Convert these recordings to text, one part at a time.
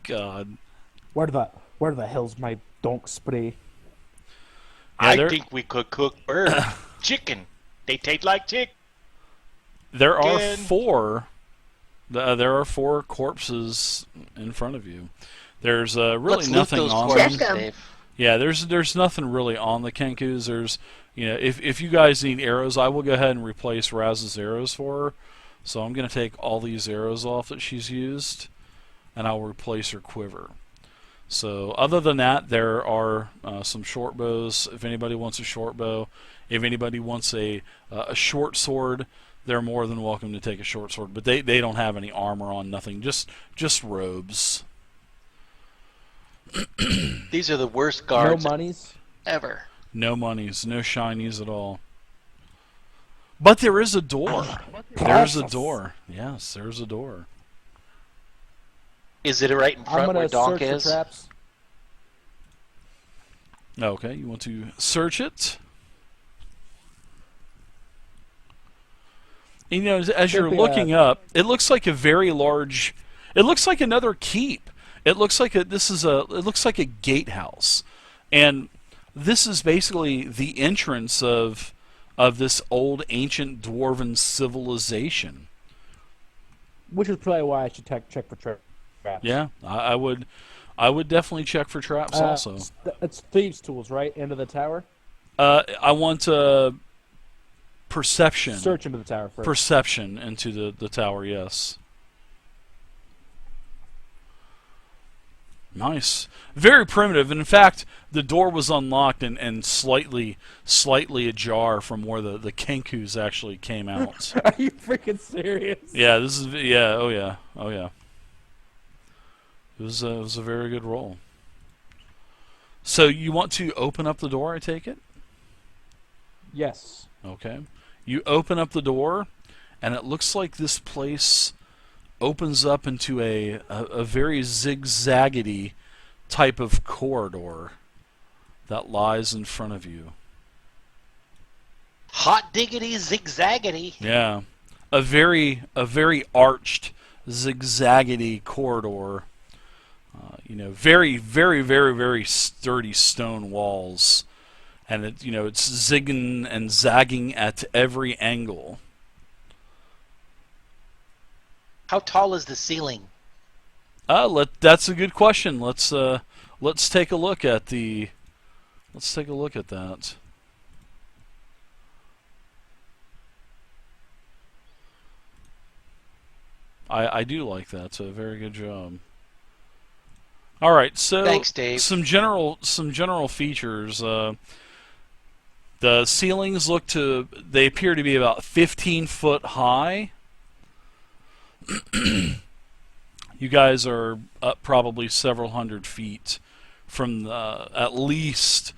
God. Where the hell's my donk spray? Yeah, I think we could cook bird. Chicken. They taste like chicken. there are four. There are four corpses in front of you. There's really Let's loot nothing those on corpses, them. Dave. Yeah, there's nothing really on the Kenkus. There's, if you guys need arrows, I will go ahead and replace Raz's arrows for her. So I'm gonna take all these arrows off that she's used, and I'll replace her quiver. So other than that, there are some short bows. If anybody wants a short bow, if anybody wants a short sword, they're more than welcome to take a short sword. But they don't have any armor on, nothing. Just robes. These are the worst No guards monies. ever. No monies, no shinies at all. But there is a door. There's a door. Yes, there's a door. Is it right in I'm front gonna where Donk search for is? traps. Okay, you want to search it? And, as you're Could be looking up, it looks like a very large. It looks like another keep. It looks like It looks like a gatehouse, and this is basically the entrance of this old ancient dwarven civilization. Which is probably why I should check for traps. Yeah, I would definitely check for traps also. It's thieves' tools, right? Into the tower. I want perception. Search into the tower first. Perception into the tower, yes. Nice. Very primitive. And in fact, the door was unlocked and slightly ajar from where the Kenkus actually came out. Are you freaking serious? Yeah, oh yeah. It was a very good roll. So you want to open up the door, I take it? Yes. Okay. You open up the door, and it looks like this place opens up into a very zigzaggedy type of corridor that lies in front of you. Hot diggity zigzaggity. Yeah. A very arched zigzaggedy corridor. Very, very, very, very sturdy stone walls. And it's zigging and zagging at every angle. How tall is the ceiling? That's a good question. Let's take a look at that. I do like that. So very good job. All right, so Thanks, Dave. some general features. The ceilings they appear to be about 15 foot high. You guys are up probably several hundred feet from at least,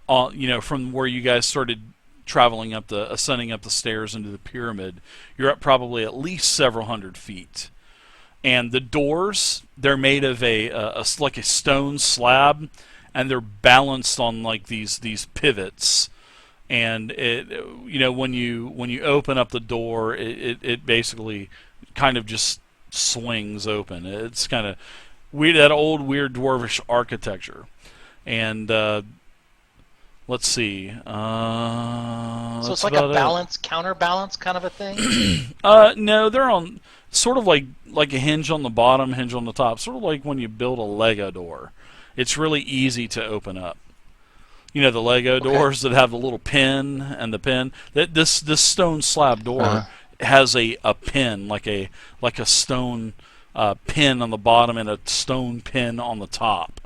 from where you guys started ascending up the stairs into the pyramid. You're up probably at least several hundred feet. And the doors, they're made of like a stone slab, and they're balanced on like these pivots. And when you open up the door, it basically kind of just swings open. It's kind of weird, that old weird dwarvish architecture. And let's see. So it's like a counterbalance kind of a thing? No, they're on sort of like a hinge on the bottom, hinge on the top. Sort of like when you build a Lego door. It's really easy to open up. The Lego doors that have the little pin and the pin. This stone slab door has a pin, like a stone pin on the bottom and a stone pin on the top.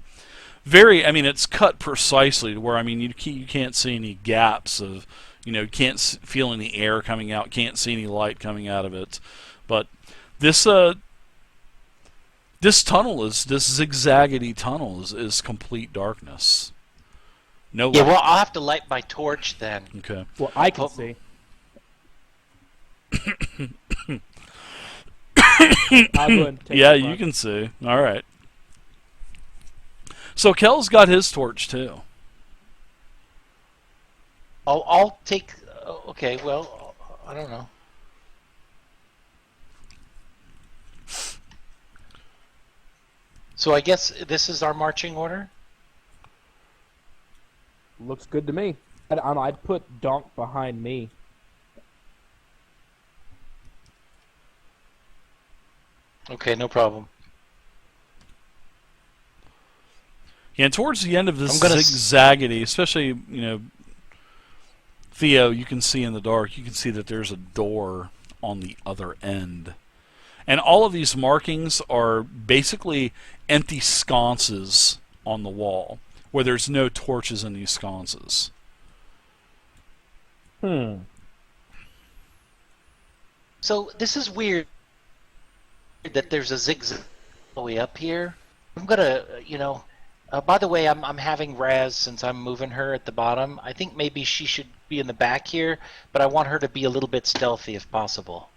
It's cut precisely to where you can't see any gaps of, you can't feel any air coming out, can't see any light coming out of it. But this zigzaggedy tunnel is complete darkness. No light. Yeah, well, I'll have to light my torch then. Okay. Well, I can see. I'll go ahead and take Yeah, the you front. can see. All right. So Kel's got his torch too. I'll take. Okay, well, I don't know. So I guess this is our marching order? Looks good to me. I don't know, I'd put Donk behind me. Okay, no problem. Yeah, and towards the end of this I'm gonna zigzaggedy, especially, Theo, you can see in the dark, you can see that there's a door on the other end. And all of these markings are basically empty sconces on the wall, where there's no torches in these sconces. So this is weird that there's a zigzag all the way up here. I'm gonna, by the way, I'm having Raz since I'm moving her at the bottom. I think maybe she should be in the back here, but I want her to be a little bit stealthy if possible.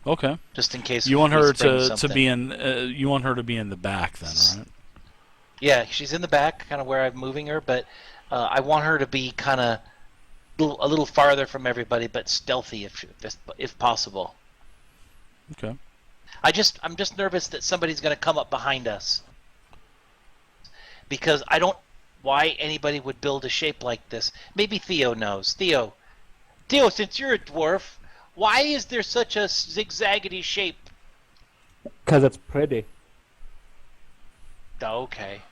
Okay. Just in case you want her to be in. You want her to be in the back, then, right? Yeah, she's in the back, kind of where I'm moving her, but I want her to be kind of a little farther from everybody, but stealthy if possible. Okay. I'm just nervous that somebody's going to come up behind us, because I don't why anybody would build a shape like this. Maybe Theo knows. Theo, since you're a dwarf, why is there such a zigzaggedy shape? Because it's pretty. Okay.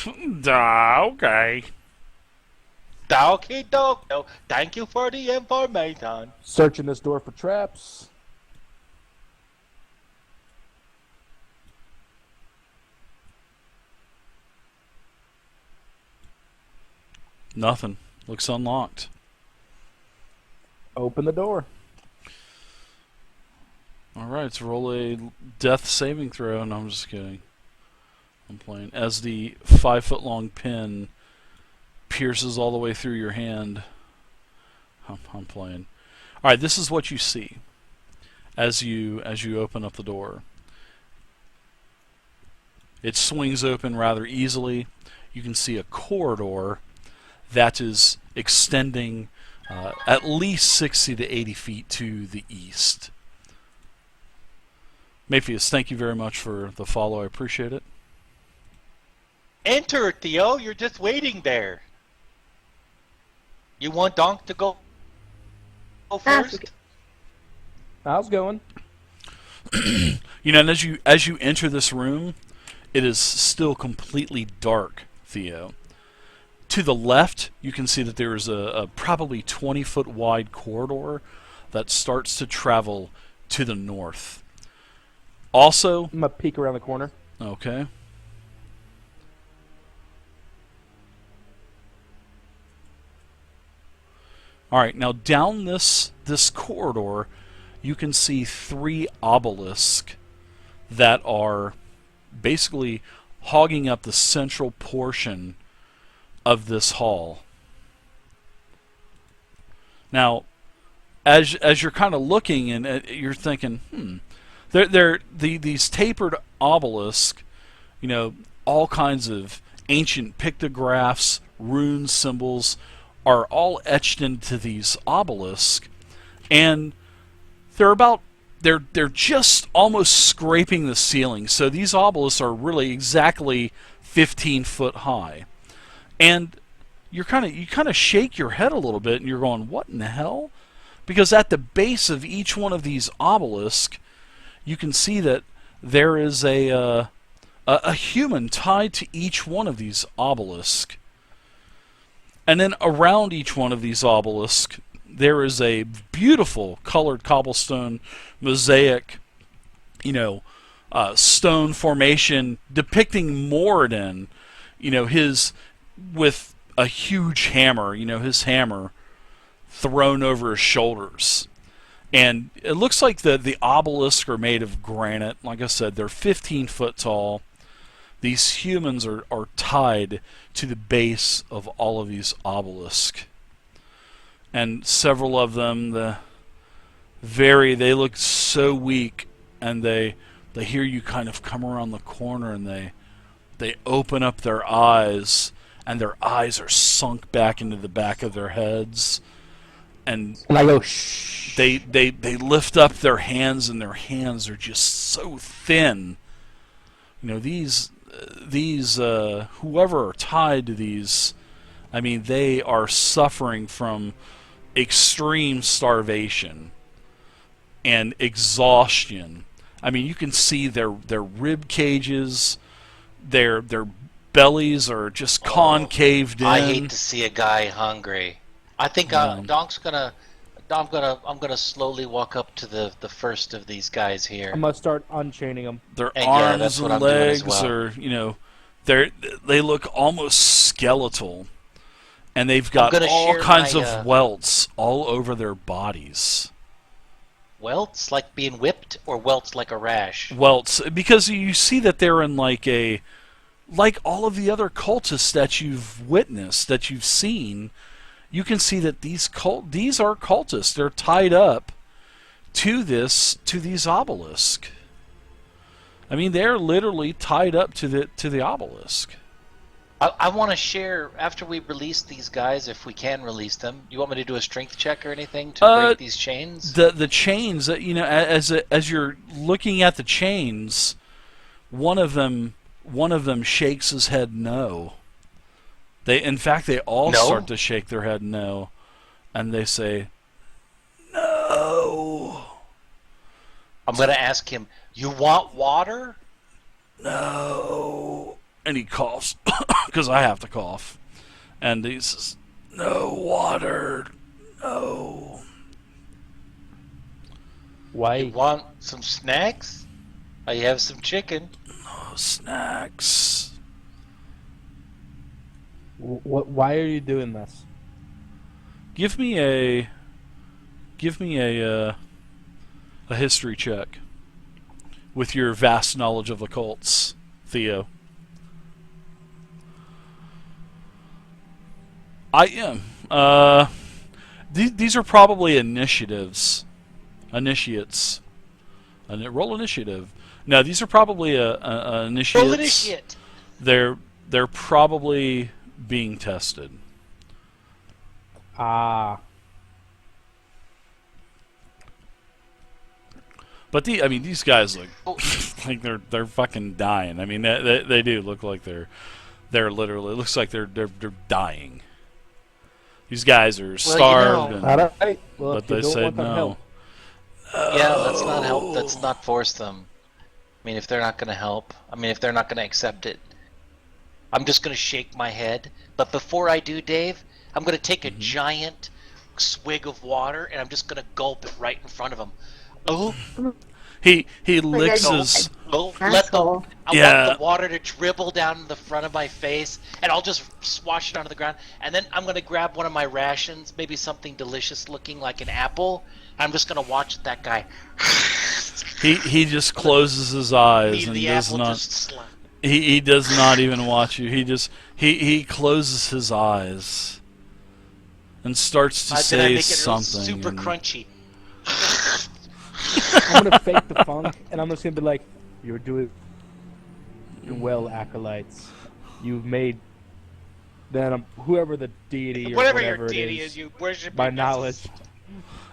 Okay. Okay, dog. No, thank you for the information. Searching this door for traps. Nothing. Looks unlocked. Open the door. Alright, so roll a death saving throw. No, I'm just kidding. I'm playing. As the 5-foot-long pin pierces all the way through your hand. I'm playing. Alright, this is what you see as you open up the door. It swings open rather easily. You can see a corridor that is extending at least 60 to 80 feet to the east. Maypheus, thank you very much for the follow. I appreciate it. Enter, Theo. You're just waiting there. You want Donk to go first? How's it going? And as you enter this room, it is still completely dark, Theo. To the left, you can see that there is a probably 20-foot wide corridor that starts to travel to the north. Also, I'm going to peek around the corner. Okay. Alright, now down this corridor, you can see 3 obelisks that are basically hogging up the central portion of this hall. Now, as you're kind of looking and you're thinking, these tapered obelisks, all kinds of ancient pictographs, rune symbols are all etched into these obelisks, and they're just almost scraping the ceiling. So these obelisks are really exactly 15 foot high. And you kind of shake your head a little bit, and you're going, what in the hell? Because at the base of each one of these obelisks, you can see that there is a human tied to each one of these obelisks. And then around each one of these obelisks, there is a beautiful colored cobblestone mosaic, stone formation depicting Moradin, with a huge hammer, his hammer thrown over his shoulders. And it looks like the obelisks are made of granite. Like I said, they're 15 foot tall. These humans are tied to the base of all of these obelisks. And several of them, they look so weak, and they hear you kind of come around the corner, and they open up their eyes, and their eyes are sunk back into the back of their heads. And I go, shh. They lift up their hands, and their hands are just so thin these whoever are tied to these, I mean, they are suffering from extreme starvation and exhaustion. I mean, you can see their rib cages, their bellies are just concaved in. I hate to see a guy hungry. I think I'm gonna slowly walk up to the first of these guys here. I'm gonna start unchaining them. Their Yeah, that's arms what and I'm doing legs as well. are, they look almost skeletal, and they've got gonna all share kinds my, of welts all over their bodies. Welts like being whipped, or welts like a rash? Welts, because you see that they're in like all of the other cultists that you've witnessed, that you've seen. You can see that these are cultists. They're tied up to these obelisks. I mean, they're literally tied up to the obelisk. I want to share after we release these guys, if we can release them. You want me to do a strength check or anything to break these chains? The chains, as you're looking at the chains, one of them shakes his head no. In fact, they all No? start to shake their head no, and they say, no. I'm gonna ask him, you want water? No. And he coughs, because I have to cough. And he says, no water, no. Why? You want some snacks? I have some chicken. No snacks. Why are you doing this? Give me a history check with your vast knowledge of the cults, Theo. I am. These are probably initiates. Roll initiative. No, these are probably initiates. Roll initiate. They're probably being tested. Ah. But these guys look like they're fucking dying. I mean, they do look like they're literally. It looks like they're dying. These guys are starved, All right. Well, but if you they don't said want them no. help, Yeah, let's not help. Let's not force them. I mean, if they're not going to help, if they're not going to accept it, I'm just going to shake my head. But before I do, Dave, I'm going to take a giant swig of water, and I'm just going to gulp it right in front of him. Oh, He licks his. let the Asshole. I want the water to dribble down the front of my face, and I'll just swash it onto the ground. And then I'm gonna grab one of my rations, maybe something delicious looking like an apple. I'm just gonna watch that guy. He just closes his eyes Leave and the does apple not. just slap. He does not even watch you. He closes his eyes and starts to Then I say make it something. super and- crunchy. I'm gonna fake the funk, and I'm just gonna be like, "You're doing well, acolytes. You've made then whoever the deity or Whatever whatever your deity it is, you worship by it. knowledge."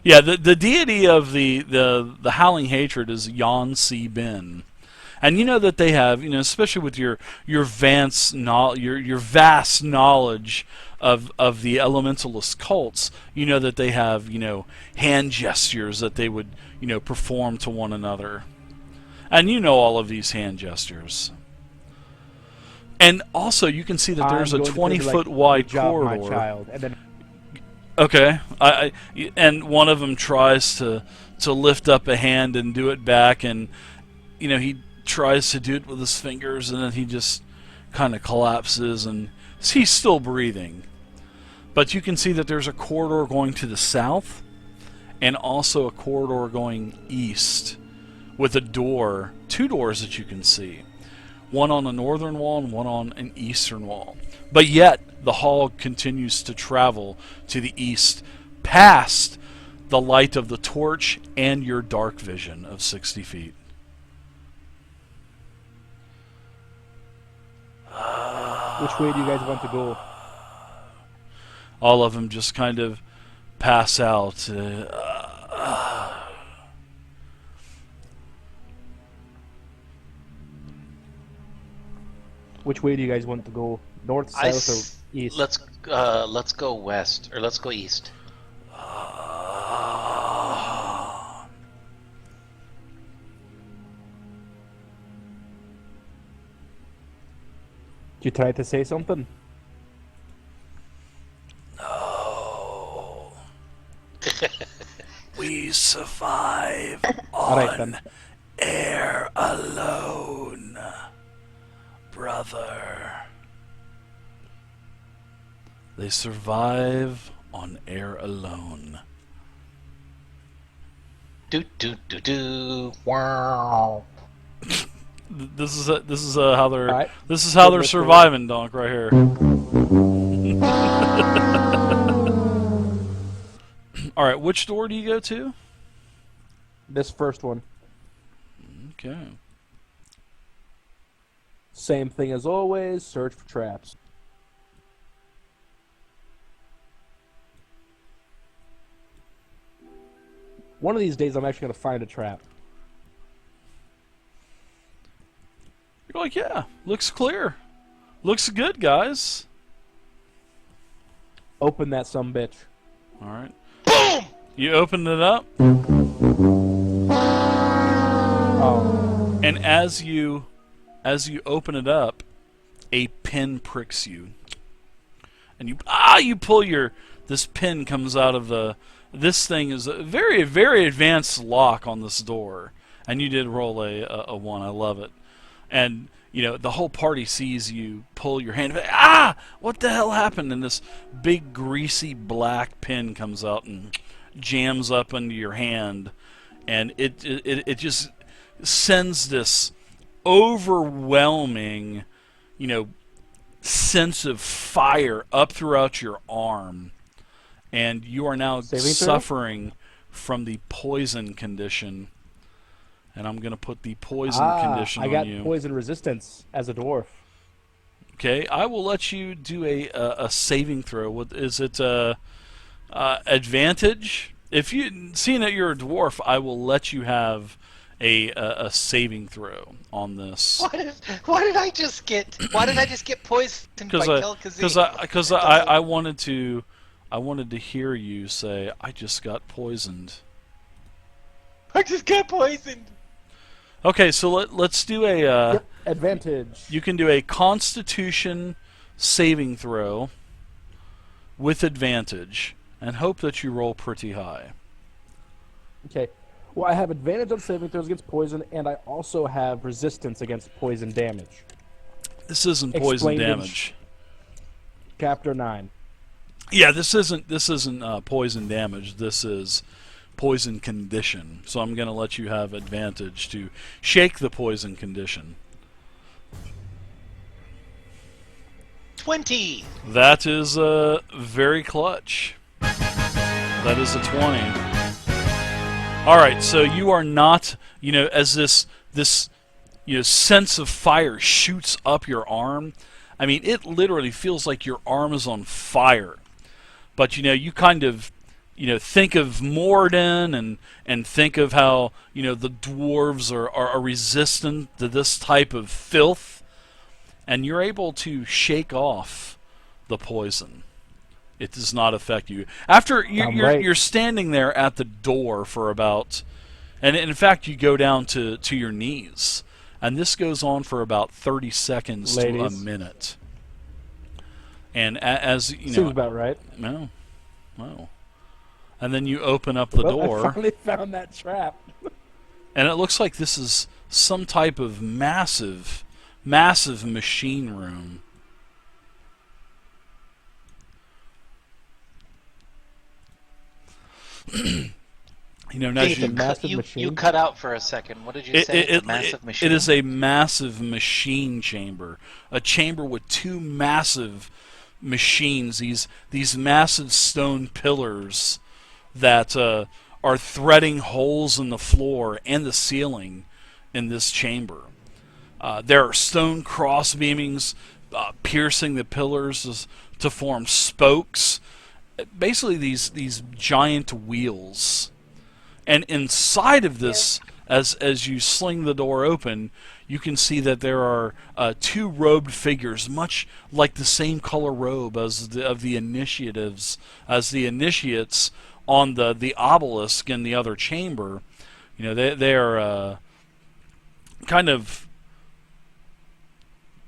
Yeah, the deity of the howling hatred is Yon Si Bin. And you know that they have, especially with your vast knowledge of the elementalist cults, you know that they have, hand gestures that they would, perform to one another. And you know all of these hand gestures. And also you can see that there's a 20-foot wide "Good job, corridor. my child," and then Okay, and one of them tries to lift up a hand and do it back, and he tries to do it with his fingers, and then he just kind of collapses, and he's still breathing. But you can see that there's a corridor going to the south, and also a corridor going east, with two doors that you can see. One on the northern wall and one on an eastern wall. But yet, the hall continues to travel to the east, past the light of the torch and your dark vision of 60 feet. which way do you guys want to go? All of them just kind of pass out. Which way do you guys want to go? North, south, or east? Let's go west, or let's go east. Did you try to say something? No. We survive Alright on then. air alone, brother. They survive on air alone. Do do do do. Wow. This is how they're Alright. this is how Good they're look for surviving, Donk, right here. All right, which door do you go to? This first one. Okay. Same thing as always. Search for traps. One of these days, I'm actually going to find a trap. You're like, yeah, looks clear. Looks good, guys. Open that sumbitch. All right. Boom! You opened it up, Oh, and as you open it up, a pin pricks you. And you pull this pin comes out of the this thing is a very, very advanced lock on this door. And you did roll a 1. I love it. And the whole party sees you pull your hand. What the hell happened? And this big greasy black pin comes out and jams up into your hand, and it just sends this overwhelming, sense of fire up throughout your arm, and you are now Saving throw? suffering from the poison condition. And I'm going to put the poison condition I on got you. poison resistance as a dwarf. Okay, I will let you do a saving throw. What is it? Advantage? Seeing that you're a dwarf, I will let you have a saving throw on this. Why did I just get poisoned by Kel'Kazee? Because I wanted to hear you say, I just got poisoned. I just got poisoned. Okay, so let's do a. Yep, advantage. You can do a Constitution saving throw with advantage, and hope that you roll pretty high. Okay. Well, I have advantage on saving throws against poison, and I also have resistance against poison damage. This isn't poison Explained in damage. Chapter 9. Yeah, this isn't poison damage. This is poison condition. So I'm going to let you have advantage to shake the poison condition. 20. That is very clutch. That is a 20. All right, so you are not, as this sense of fire shoots up your arm. I mean, it literally feels like your arm is on fire. But you kind of think of Morden and think of how the dwarves are resistant to this type of filth, and you're able to shake off the poison. It does not affect you. After you're standing there at the door for about, and in fact you go down to your knees, and this goes on for about 30 seconds to a minute. And as Seems about right. No, well. And then you open up the door. I finally found that trap. And it looks like this is some type of massive machine room. Now you cut out for a second. What did you say? Massive machine? It is a massive machine chamber. A chamber with two massive machines. These massive stone pillars that are threading holes in the floor and the ceiling in this chamber. There are stone cross beamings piercing the pillars to form spokes. Basically, these giant wheels. And inside of this as you sling the door open, you can see that there are two robed figures, much like the same color robe as the initiates on the obelisk in the other chamber. You know, they are kind of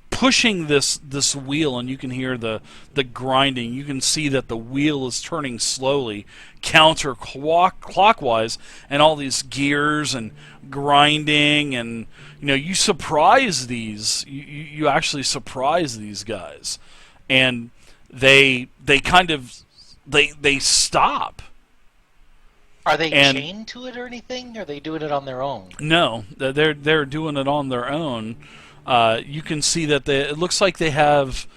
pushing this wheel, and you can hear the grinding. You can see that the wheel is turning slowly, counterclockwise, and all these gears and grinding, and you know, you surprise these. You actually surprise these guys, and they kind of they stop. Are they And chained to it or anything? Or are they doing it on their own? no, they're doing it on their own. You can see that it looks like they have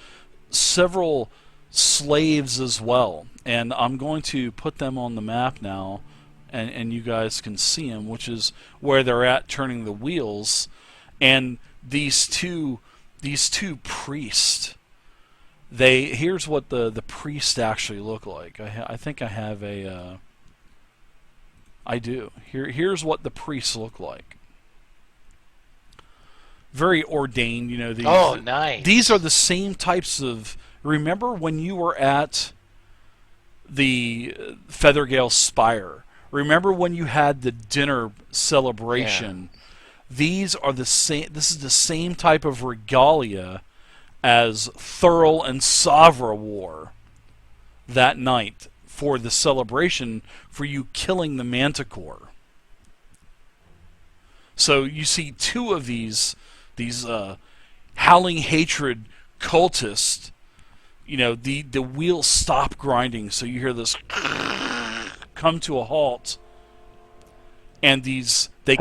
several slaves as well, and I'm going to put them on the map now, and you guys can see them, which is where they're at turning the wheels. And these two priests. Here's what the priests actually look like. I think I have a. I do. Here's what the priests look like. Very ordained, you know. Oh, nice. These are the same types of. Remember when you were at the Feathergale Spire? Remember when you had the dinner celebration? Yeah. These are the same. This is the same type of regalia as Thurl and Savra wore that night for the celebration for you killing the Manticore. So you see two of these howling hatred cultists. You know, the wheels stop grinding, so you hear this come to a halt, and they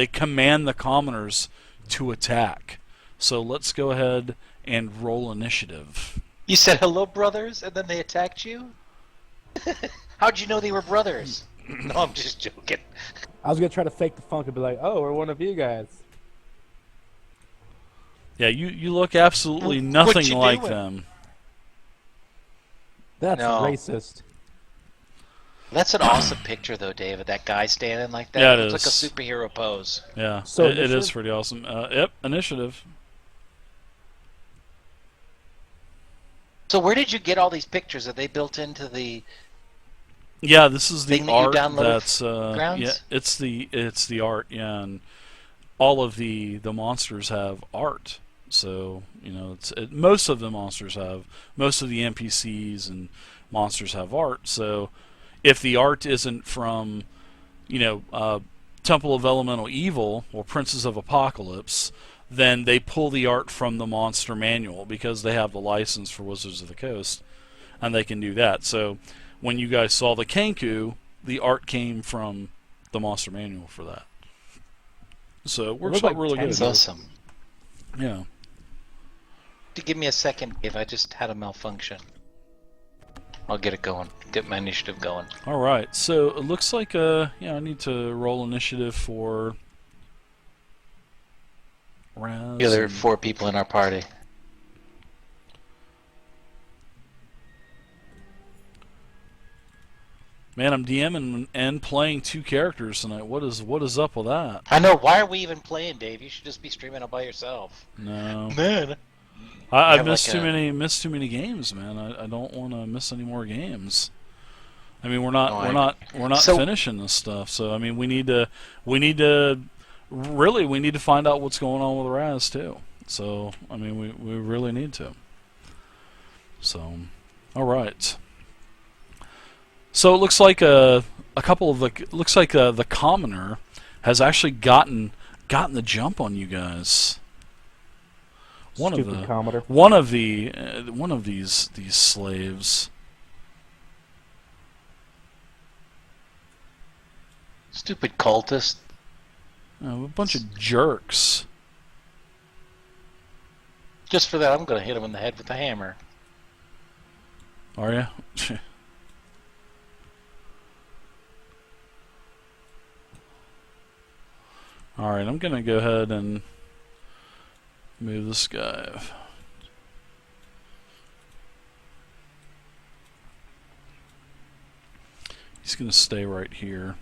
command the commoners to attack. So let's go ahead and roll initiative. You said hello, brothers, and then they attacked you? How'd you know they were brothers? No, I'm just joking. I was gonna try to fake the funk and be like, "Oh, we're one of you guys." Yeah, you look absolutely nothing like them. That's racist. That's an awesome picture, though, David. That guy standing like that. Yeah, it looks like a superhero pose. Yeah, so it is pretty awesome. Yep, initiative. So where did you get all these pictures? Are they built into the? Yeah, this is the art that's yeah, it's the art, yeah, and all of the monsters have art. So, you know, most of the monsters have, most of the NPCs and monsters have art. So, if the art isn't from, you know, Temple of Elemental Evil or Princes of Apocalypse, then they pull the art from the monster manual because they have the license for Wizards of the Coast, and they can do that. So, when you guys saw the Kenku, the art came from the monster manual for that. So, it works out really good. That's awesome. Yeah. Give me a second if I just had a malfunction. I'll get it going. Get my initiative going. All right. So it looks like yeah, I need to roll initiative for Raz. Yeah, there are 4 people in our party. Man, I'm DMing and playing 2 characters tonight. What is up with that? I know. Why are we even playing, Dave? You should just be streaming all by yourself. No. Man. I missed too many games, man. I don't want to miss any more games. I mean, we're not finishing this stuff. So I mean, we need to find out what's going on with Raz too. So I mean, we really need to. So, all right. So it looks like a couple of the commoner has actually gotten the jump on you guys. One of these slaves. Stupid cultist. A bunch of jerks. Just for that, I'm going to hit him in the head with a hammer. Are you? All right, I'm going to go ahead and move this guy. He's going to stay right here.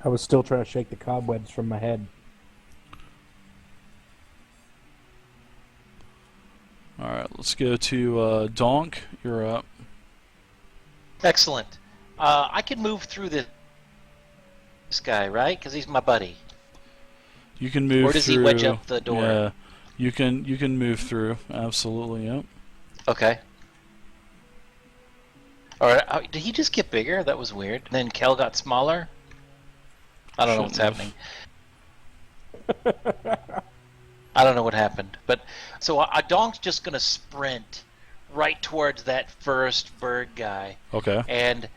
I was still trying to shake the cobwebs from my head. All right, let's go to Donk. You're up. Excellent. I can move through this guy, right? Because he's my buddy. You can move. Or does through, he wedge up the door? Yeah, you can move through. Absolutely, yep. Okay. All right. Did he just get bigger? That was weird. And then Kel got smaller. I don't know what's happening. I don't know what happened. But so Donk's just gonna sprint right towards that first bird guy. Okay. And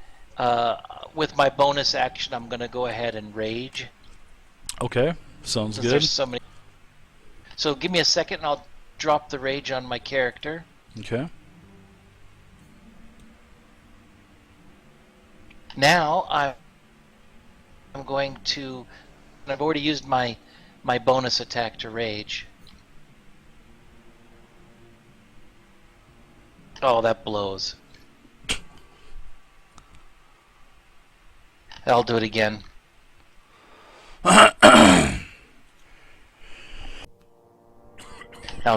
with my bonus action, I'm gonna go ahead and rage. Okay. Sounds good. There's so many. So give me a second, and I'll drop the rage on my character. Okay. Now I'm going to. I've already used my bonus attack to rage. Oh, that blows. I'll do it again. I'll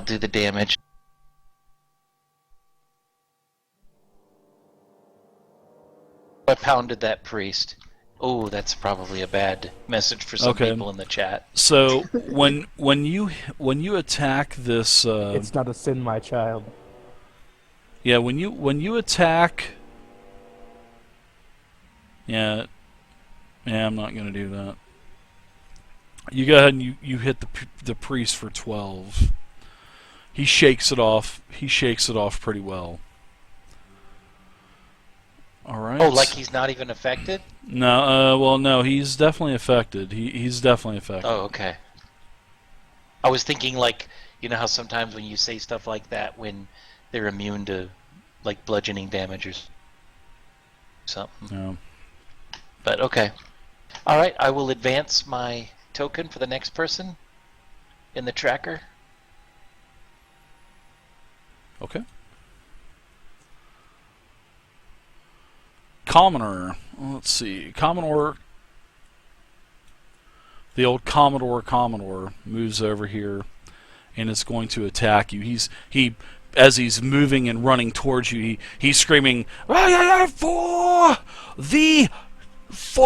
do the damage. I pounded that priest. Oh, that's probably a bad message for some people in the chat. So when you attack this, It's not a sin, my child. yeah, when you attack, yeah, I'm not gonna do that. You go ahead and you hit the priest for 12. He shakes it off. He shakes it off pretty well. All right. Oh, like he's not even affected? No, well, no, he's definitely affected. He's definitely affected. Oh, okay. I was thinking, like, you know how sometimes when you say stuff like that when they're immune to, like, bludgeoning damage or something. No. But, okay. Alright, I will advance my token for the next person in the tracker. Okay. Commoner. Let's see. Commodore. The old Commodore moves over here and is going to attack you. As he's moving and running towards you, he's screaming, For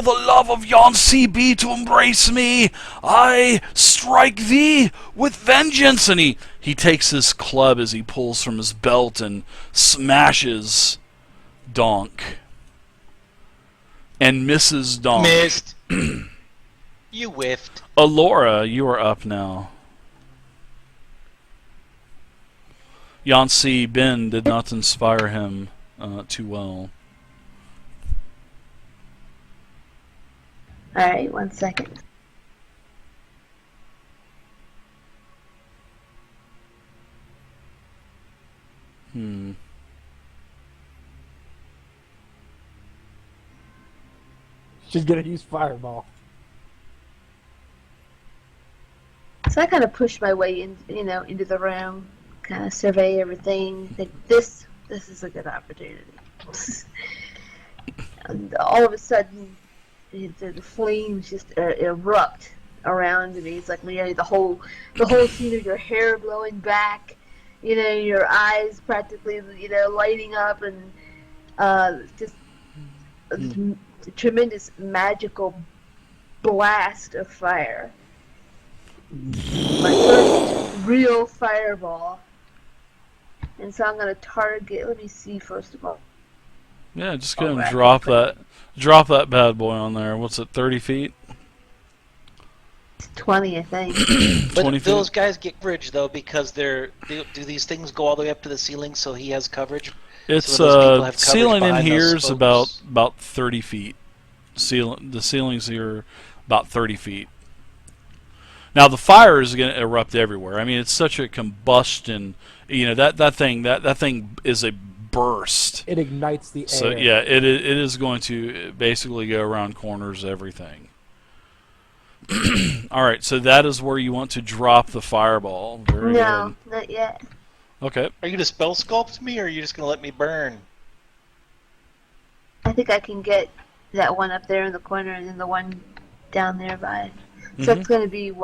the love of yon sea be to embrace me, I strike thee with vengeance. And he takes his club as he pulls from his belt and smashes Donk. And misses Donk. Missed. You whiffed. Alora, you are up now. Yancy Ben did not inspire him too well. Alright, 1 second. She's gonna use fireball. So I kind of pushed my way in, into the room, kind of survey everything. Think this is a good opportunity. And all of a sudden, the flames just erupt around me. It's like the whole scene of your hair blowing back, your eyes practically lighting up, and just a tremendous magical blast of fire. My first real fireball. And so I'm going to target, let me see first of all. Yeah, just go and drop that bad boy on there. What's it, 30 feet? It's 20, I think. 20 but those guys get coverage, though, because do these things go all the way up to the ceiling so he has coverage? It's so ceiling in here is about 30 feet. The ceilings here about 30 feet. Now the fire is going to erupt everywhere. I mean, it's such a combustion. That thing is a burst. It ignites the air. So yeah, it is going to basically go around corners, everything. All right, so that is where you want to drop the fireball. Very no, good. not yet. Okay. Are you going to spell sculpt me, or are you just going to let me burn? I think I can get that one up there in the corner, and then the one down there by. So Mhm. it's going to be